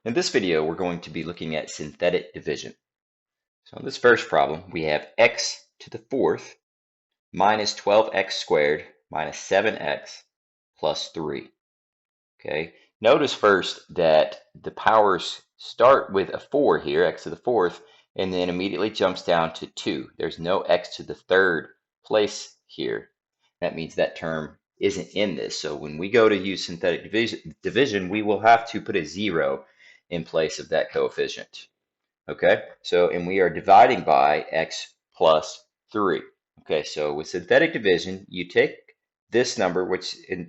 In this video, we're going to be looking at synthetic division. So in this first problem, we have x to the fourth minus 12x squared minus 7x plus 3. Okay, notice first that the powers start with a 4 here, x to the fourth, and then immediately jumps down to 2. There's no x to the third place here. That means that term isn't in this. So when we go to use synthetic division, we will have to put a 0 in place of that coefficient. Okay, so and we are dividing by x plus 3. Okay, so with synthetic division, you take this number,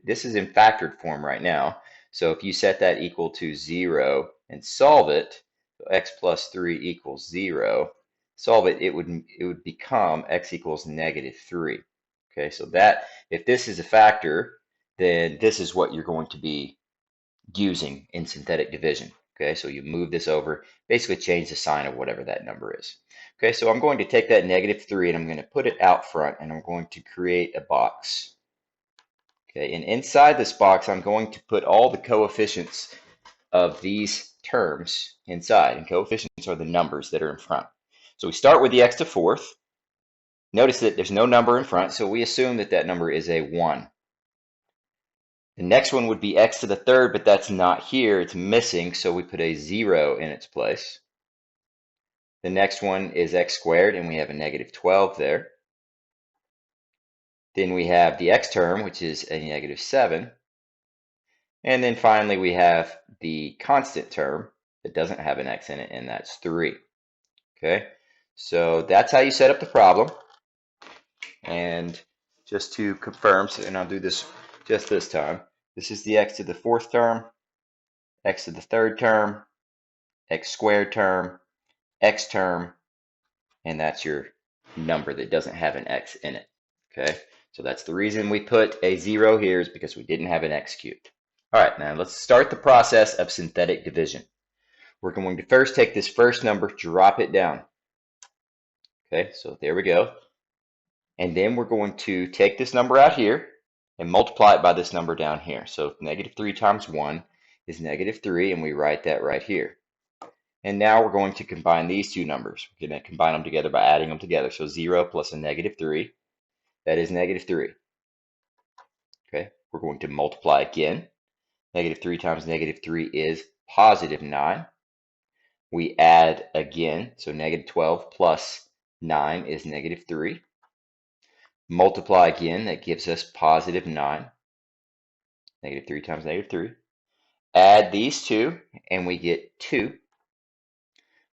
this is in factored form right now. So if you set that equal to 0 and solve it, so x plus 3 equals 0, solve it, it would become x equals -3. Okay, so that if this is a factor, then this is what you're going to be using in synthetic division. Okay, so you move this over, basically change the sign of whatever that number is. Okay, so I'm going to take that -3 and I'm going to put it out front and I'm going to create a box. Okay, and inside this box, I'm going to put all the coefficients of these terms inside, and coefficients are the numbers that are in front. So we start with the x to fourth. Notice that there's no number in front, so we assume that that number is a 1. The next one would be x to the third, but that's not here. It's missing, so we put a 0 in its place. The next one is x squared, and we have a -12 there. Then we have the x term, which is a -7. And then finally, we have the constant term that doesn't have an x in it, and that's 3. Okay, so that's how you set up the problem. And just to confirm, and I'll do this just this time, this is the x to the fourth term, x to the third term, x squared term, x term, and that's your number that doesn't have an x in it. Okay, so that's the reason we put a 0 here, is because we didn't have an x cubed. All right, now let's start the process of synthetic division. We're going to first take this first number, drop it down. Okay, so there we go. And then we're going to take this number out here and multiply it by this number down here. So -3 times 1 is -3, and we write that right here. And now we're going to combine these two numbers. We're going to combine them together by adding them together. So 0 plus a -3, that is -3. Okay, we're going to multiply again. -3 times -3 is +9. We add again, so -12 plus 9 is -3. Multiply again, that gives us +9. -3 times -3. Add these two, and we get 2.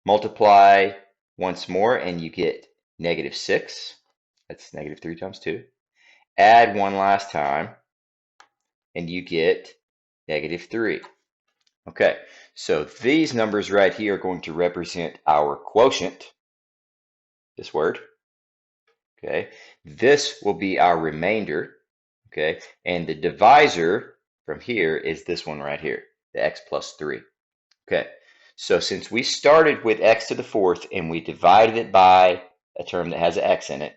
Multiply once more, and you get -6. That's -3 times 2. Add one last time, and you get -3. Okay, so these numbers right here are going to represent our quotient, this word. Okay, this will be our remainder. Okay, and the divisor from here is this one right here, the x plus 3. Okay, so since we started with x to the fourth and we divided it by a term that has an x in it,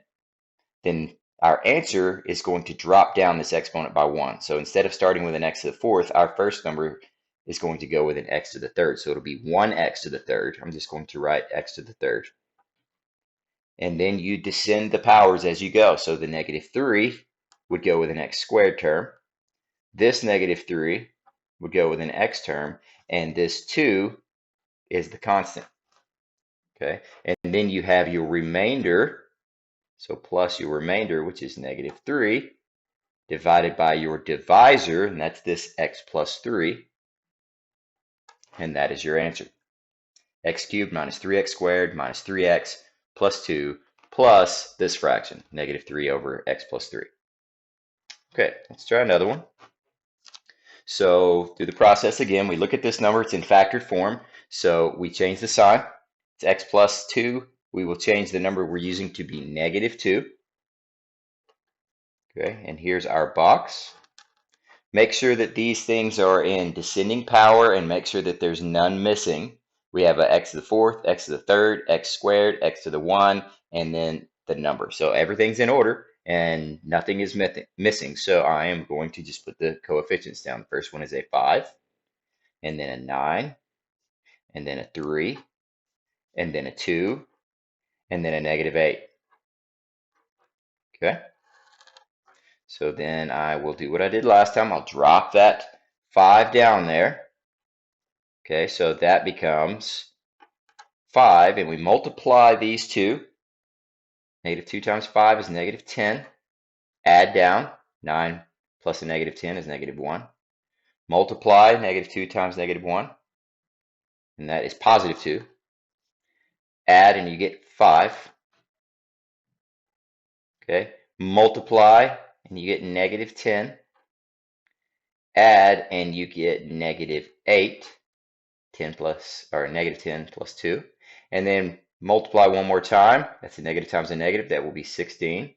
then our answer is going to drop down this exponent by 1. So instead of starting with an x to the fourth, our first number is going to go with an x to the third. So it'll be 1x to the third. I'm just going to write x to the third. And then you descend the powers as you go. So the -3 would go with an x squared term. This -3 would go with an x term. And this 2 is the constant. Okay, and then you have your remainder. So plus your remainder, which is -3, divided by your divisor, and that's this x plus 3. And that is your answer. X cubed minus 3x squared minus 3x plus 2 plus this fraction, -3 over x plus 3. Okay, let's try another one. So through the process again, we look at this number, it's in factored form. So we change the sign, it's x plus 2. We will change the number we're using to be -2. Okay, and here's our box. Make sure that these things are in descending power and make sure that there's none missing. We have a x to the fourth, x to the third, x squared, x to the 1, and then the number. So everything's in order and nothing is missing. So I am going to just put the coefficients down. The first one is a 5, and then a 9, and then a 3, and then a 2, and then a -8. Okay? So then I will do what I did last time. I'll drop that 5 down there. Okay, so that becomes 5, and we multiply these two. -2 times 5 is -10. Add down, 9 plus a -10 is -1. Multiply -2 times -1, and that is +2. Add, and you get 5. Okay, multiply, and you get -10. Add, and you get -8. 10 plus, or -10 plus 2. And then multiply one more time. That's a negative times a negative. That will be 16.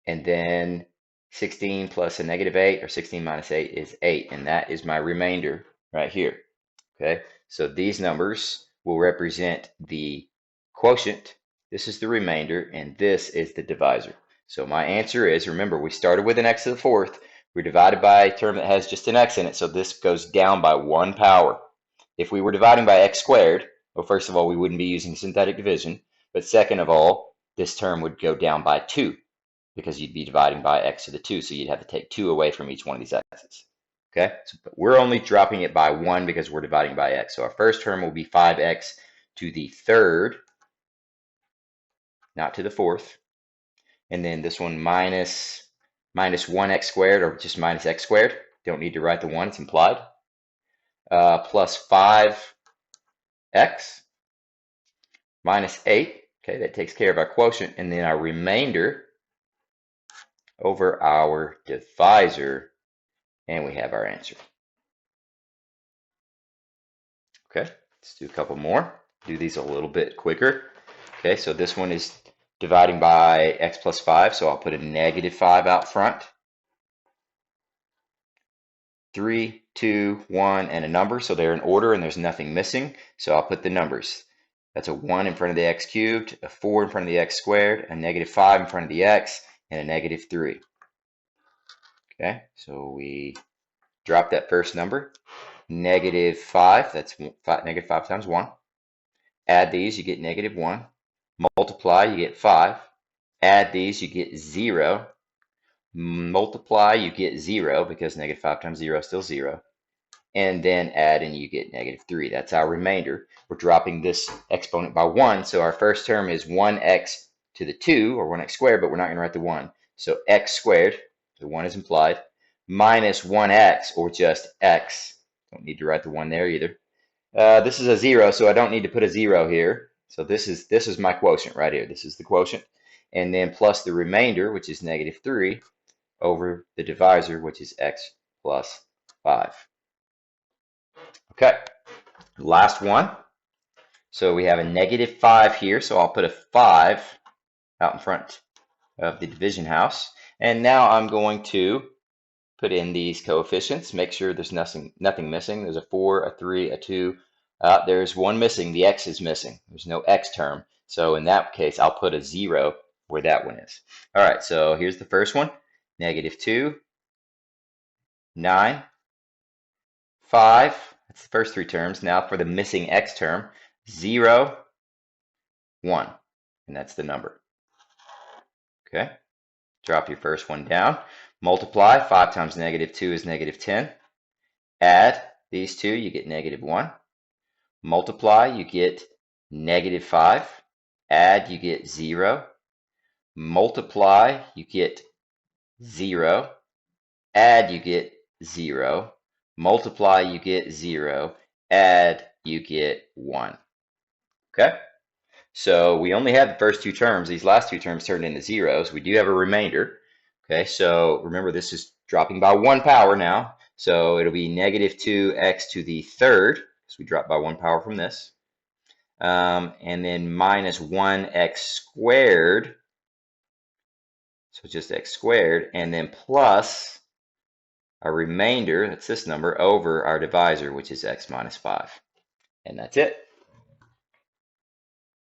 And then 16 plus a -8, or 16 minus 8 is 8. And that is my remainder right here. Okay, so these numbers will represent the quotient. This is the remainder, and this is the divisor. So my answer is, remember, we started with an x to the 4th. We're divided by a term that has just an x in it, so this goes down by 1 power. If we were dividing by x squared, well, first of all, we wouldn't be using synthetic division, but second of all, this term would go down by 2, because you'd be dividing by x to the 2, so you'd have to take 2 away from each one of these x's. Okay, so but we're only dropping it by 1 because we're dividing by x. So our first term will be 5x to the 3rd, not to the 4th. And then this one minus 1x squared, or just minus x squared. Don't need to write the 1, it's implied. Plus 5x minus 8. Okay, that takes care of our quotient. And then our remainder over our divisor. And we have our answer. Okay, let's do a couple more. Do these a little bit quicker. Okay, so this one is dividing by x plus 5, so I'll put a -5 out front. 3, 2, 1, and a number, so they're in order and there's nothing missing. So I'll put the numbers. That's a 1 in front of the x cubed, a 4 in front of the x squared, a -5 in front of the x, and a -3. Okay, so we drop that first number. -5, that's -5 times 1. Add these, you get -1. Multiply, you get 5. Add these, you get 0. Multiply, you get 0, because -5 times 0 is still 0. And then add, and you get -3. That's our remainder. We're dropping this exponent by 1, so our first term is 1x to the 2, or 1x squared, but we're not going to write the 1. So x squared, the 1 is implied, minus 1x, or just x. Don't need to write the 1 there either. This is a 0, so I don't need to put a 0 here. So this is my quotient right here. This is the quotient. And then plus the remainder, which is -3, over the divisor, which is x plus 5. Okay, last one. So we have a -5 here, so I'll put a 5 out in front of the division house. And now I'm going to put in these coefficients, make sure there's nothing missing. There's a 4, a 3, a 2. There's one missing. The x is missing. There's no x term. So in that case, I'll put a 0 where that one is. All right, so here's the first one. -2, 9, 5. That's the first 3 terms. Now for the missing x term, 0, 1. And that's the number. Okay. Drop your first one down. Multiply. 5 times -2 is -10. Add these two, you get -1. Multiply, you get -5. Add, you get 0. Multiply, you get 0. Add, you get 0. Multiply, you get 0. Add, you get 1. Okay? So we only have the first 2 terms. These last 2 terms turned into zeros. We do have a remainder. Okay, so remember this is dropping by 1 power now. So it'll be -2x to the 3rd. So we drop by 1 power from this. And then minus 1x squared. So just x squared. And then plus our remainder, that's this number, over our divisor, which is x minus 5. And that's it.